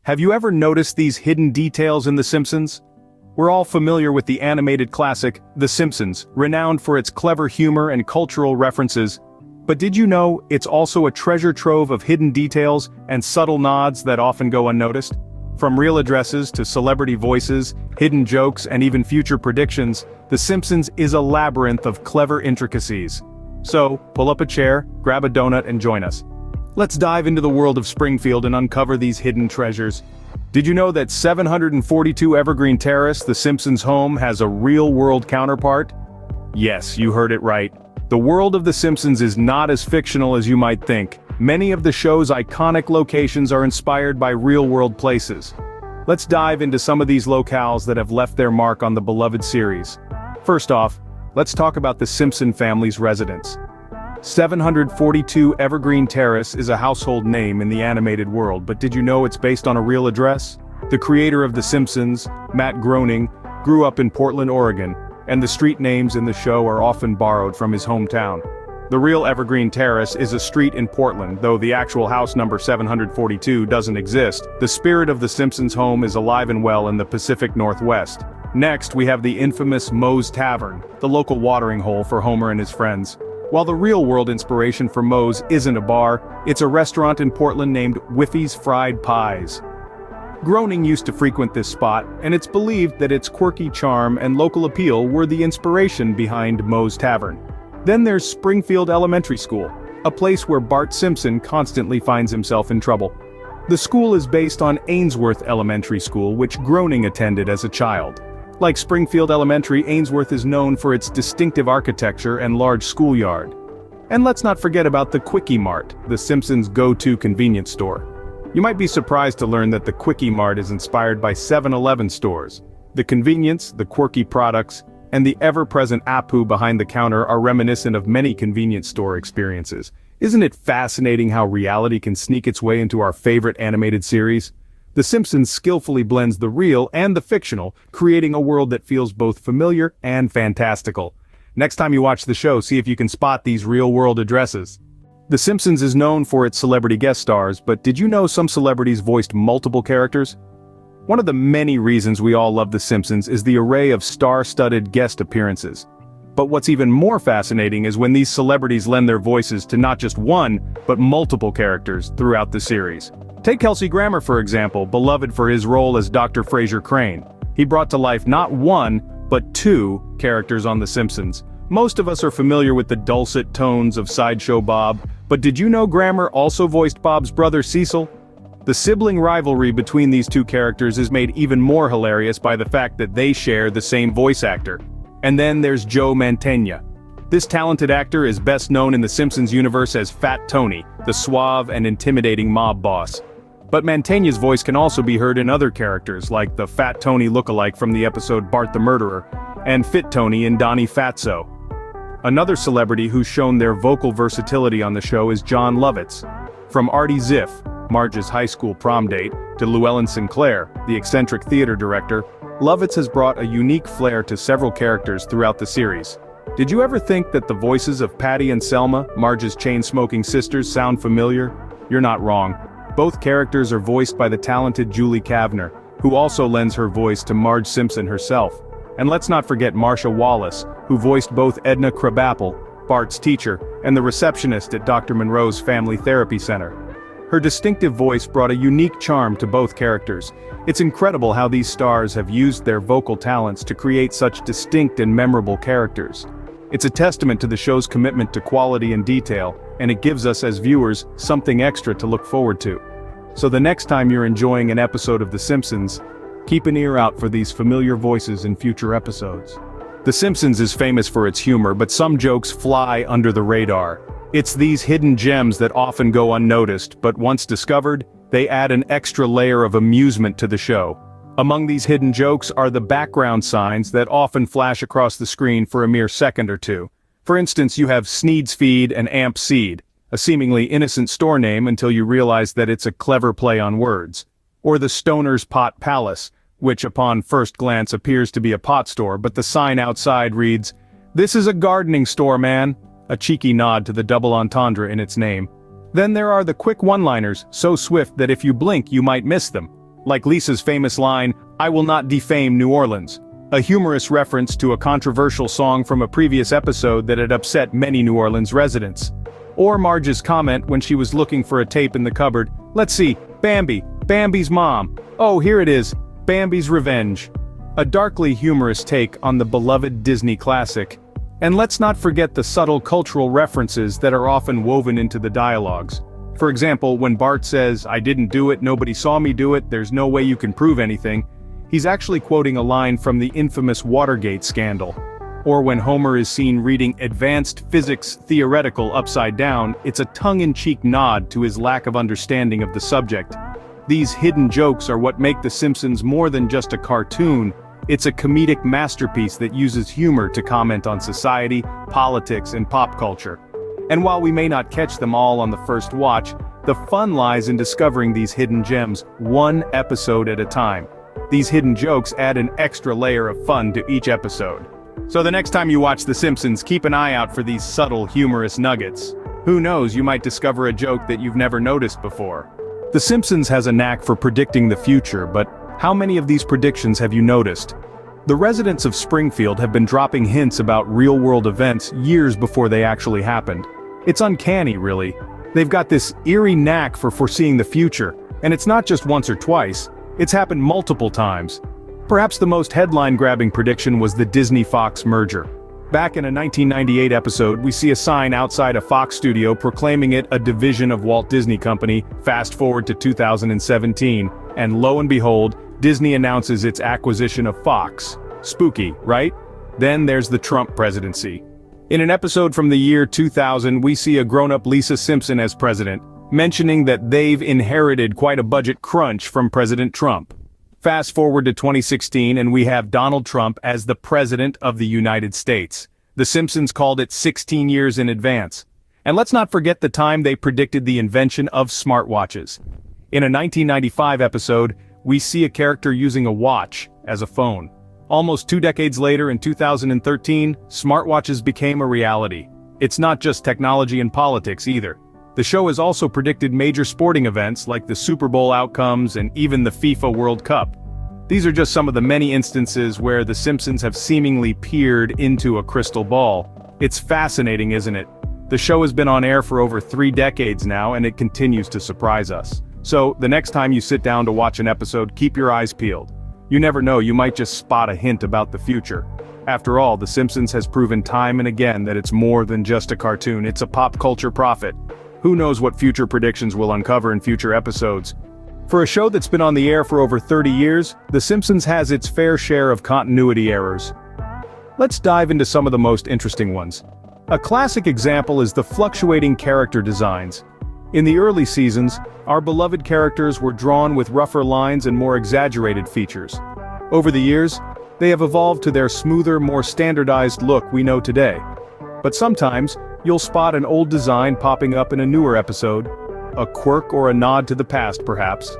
Have you ever noticed these hidden details in The Simpsons? We're all familiar with the animated classic, The Simpsons, renowned for its clever humor and cultural references. But did you know it's also a treasure trove of hidden details and subtle nods that often go unnoticed? From real addresses to celebrity voices, hidden jokes, and even future predictions, The Simpsons is a labyrinth of clever intricacies. So, pull up a chair, grab a donut, and join us. Let's dive into the world of Springfield and uncover these hidden treasures. Did you know that 742 Evergreen Terrace, The Simpsons' home, has a real-world counterpart? Yes, you heard it right. The world of The Simpsons is not as fictional as you might think. Many of the show's iconic locations are inspired by real-world places. Let's dive into some of these locales that have left their mark on the beloved series. First off, let's talk about the Simpson family's residence. 742 Evergreen Terrace is a household name in the animated world, but did you know it's based on a real address? The creator of The Simpsons, Matt Groening, grew up in Portland, Oregon, and the street names in the show are often borrowed from his hometown. The real Evergreen Terrace is a street in Portland, though the actual house number 742 doesn't exist. The spirit of The Simpsons' home is alive and well in the Pacific Northwest. Next, we have the infamous Moe's Tavern, the local watering hole for Homer and his friends. While the real-world inspiration for Moe's isn't a bar, it's a restaurant in Portland named Whiffy's Fried Pies. Groening used to frequent this spot, and it's believed that its quirky charm and local appeal were the inspiration behind Moe's Tavern. Then there's Springfield Elementary School, a place where Bart Simpson constantly finds himself in trouble. The school is based on Ainsworth Elementary School, which Groening attended as a child. Like Springfield Elementary, Ainsworth is known for its distinctive architecture and large schoolyard. And let's not forget about the Quickie Mart, the Simpsons' go-to convenience store. You might be surprised to learn that the Quickie Mart is inspired by 7-Eleven stores. The convenience, the quirky products, and the ever-present Apu behind the counter are reminiscent of many convenience store experiences. Isn't it fascinating how reality can sneak its way into our favorite animated series? The Simpsons skillfully blends the real and the fictional, creating a world that feels both familiar and fantastical. Next time you watch the show, see if you can spot these real-world addresses. The Simpsons is known for its celebrity guest stars, but did you know some celebrities voiced multiple characters? One of the many reasons we all love The Simpsons is the array of star-studded guest appearances. But what's even more fascinating is when these celebrities lend their voices to not just one, but multiple characters throughout the series. Take Kelsey Grammer for example, beloved for his role as Dr. Frasier Crane. He brought to life not one, but two characters on The Simpsons. Most of us are familiar with the dulcet tones of Sideshow Bob, but did you know Grammer also voiced Bob's brother Cecil? The sibling rivalry between these two characters is made even more hilarious by the fact that they share the same voice actor. And then there's Joe Mantegna. This talented actor is best known in the Simpsons universe as Fat Tony, the suave and intimidating mob boss. But Mantegna's voice can also be heard in other characters like the Fat Tony lookalike from the episode Bart the Murderer, and Fit Tony in Donnie Fatso. Another celebrity who's shown their vocal versatility on the show is John Lovitz. From Artie Ziff, Marge's high school prom date, to Llewellyn Sinclair, the eccentric theater director, Lovitz has brought a unique flair to several characters throughout the series. Did you ever think that the voices of Patty and Selma, Marge's chain-smoking sisters, sound familiar? You're not wrong. Both characters are voiced by the talented Julie Kavner, who also lends her voice to Marge Simpson herself. And let's not forget Marcia Wallace, who voiced both Edna Krabappel, Bart's teacher, and the receptionist at Dr. Monroe's Family Therapy Center. Her distinctive voice brought a unique charm to both characters. It's incredible how these stars have used their vocal talents to create such distinct and memorable characters. It's a testament to the show's commitment to quality and detail, and it gives us as viewers something extra to look forward to. So the next time you're enjoying an episode of The Simpsons, keep an ear out for these familiar voices in future episodes. The Simpsons is famous for its humor, but some jokes fly under the radar. It's these hidden gems that often go unnoticed, but once discovered, they add an extra layer of amusement to the show. Among these hidden jokes are the background signs that often flash across the screen for a mere second or two. For instance, you have Sneed's Feed and Amp Seed, a seemingly innocent store name until you realize that it's a clever play on words. Or the Stoner's Pot Palace, which upon first glance appears to be a pot store, but the sign outside reads, "This is a gardening store, man," a cheeky nod to the double entendre in its name. Then there are the quick one-liners, so swift that if you blink you might miss them. like Lisa's famous line, "I will not defame New Orleans," a humorous reference to a controversial song from a previous episode that had upset many New Orleans residents. Or Marge's comment when she was looking for a tape in the cupboard, "Let's see, Bambi, Bambi's mom. Oh, here it is, Bambi's Revenge." A darkly humorous take on the beloved Disney classic. And let's not forget the subtle cultural references that are often woven into the dialogues. For example, when Bart says, "I didn't do it, nobody saw me do it, there's no way you can prove anything," he's actually quoting a line from the infamous Watergate scandal. Or when Homer is seen reading Advanced Physics Theoretical upside down, it's a tongue-in-cheek nod to his lack of understanding of the subject. These hidden jokes are what make The Simpsons more than just a cartoon. It's a comedic masterpiece that uses humor to comment on society, politics, and pop culture. And while we may not catch them all on the first watch, the fun lies in discovering these hidden gems, one episode at a time. These hidden jokes add an extra layer of fun to each episode. So the next time you watch The Simpsons, keep an eye out for these subtle, humorous nuggets. Who knows, you might discover a joke that you've never noticed before. The Simpsons has a knack for predicting the future, but how many of these predictions have you noticed? The residents of Springfield have been dropping hints about real-world events years before they actually happened. It's uncanny, really. They've got this eerie knack for foreseeing the future, and it's not just once or twice, it's happened multiple times. Perhaps the most headline-grabbing prediction was the Disney-Fox merger. Back in a 1998 episode, we see a sign outside a Fox studio proclaiming it a division of Walt Disney Company. Fast forward to 2017, and lo and behold, Disney announces its acquisition of Fox. Spooky, right? Then there's the Trump presidency. In an episode from the year 2000, we see a grown-up Lisa Simpson as president, mentioning that they've inherited quite a budget crunch from President Trump. Fast forward to 2016 and we have Donald Trump as the President of the United States. The Simpsons called it 16 years in advance. And let's not forget the time they predicted the invention of smartwatches. In a 1995 episode, we see a character using a watch as a phone. Almost 2 decades later, in 2013, smartwatches became a reality. It's not just technology and politics either. The show has also predicted major sporting events like the Super Bowl outcomes and even the FIFA World Cup. These are just some of the many instances where The Simpsons have seemingly peered into a crystal ball. It's fascinating, isn't it? The show has been on air for over 3 decades now, and it continues to surprise us. So, the next time you sit down to watch an episode, keep your eyes peeled. You never know, you might just spot a hint about the future. After all, The Simpsons has proven time and again that it's more than just a cartoon, it's a pop culture prophet. Who knows what future predictions we'll uncover in future episodes? For a show that's been on the air for over 30 years, The Simpsons has its fair share of continuity errors. Let's dive into some of the most interesting ones. A classic example is the fluctuating character designs. In the early seasons, our beloved characters were drawn with rougher lines and more exaggerated features. Over the years, they have evolved to their smoother, more standardized look we know today. But sometimes, you'll spot an old design popping up in a newer episode, a quirk or a nod to the past perhaps.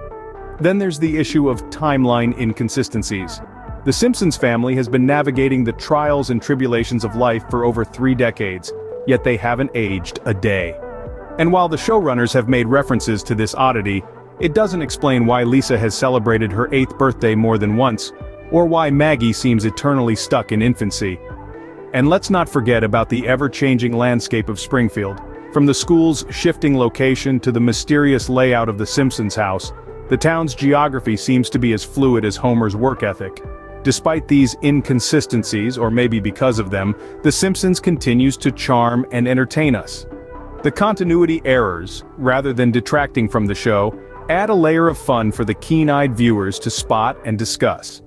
Then there's the issue of timeline inconsistencies. The Simpsons family has been navigating the trials and tribulations of life for over 3 decades, yet they haven't aged a day. And while the showrunners have made references to this oddity, it doesn't explain why Lisa has celebrated her 8th birthday more than once, or why Maggie seems eternally stuck in infancy. And let's not forget about the ever-changing landscape of Springfield. From the school's shifting location to the mysterious layout of the Simpsons house, the town's geography seems to be as fluid as Homer's work ethic. Despite these inconsistencies, or maybe because of them, The Simpsons continues to charm and entertain us. The continuity errors, rather than detracting from the show, add a layer of fun for the keen-eyed viewers to spot and discuss.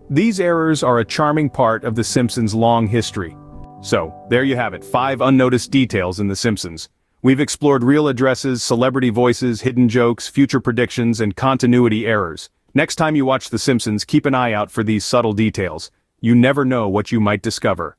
These errors are a charming part of The Simpsons' long history. So, there you have it, 5 unnoticed details in The Simpsons. We've explored real addresses, celebrity voices, hidden jokes, future predictions, and continuity errors. Next time you watch The Simpsons, keep an eye out for these subtle details. You never know what you might discover.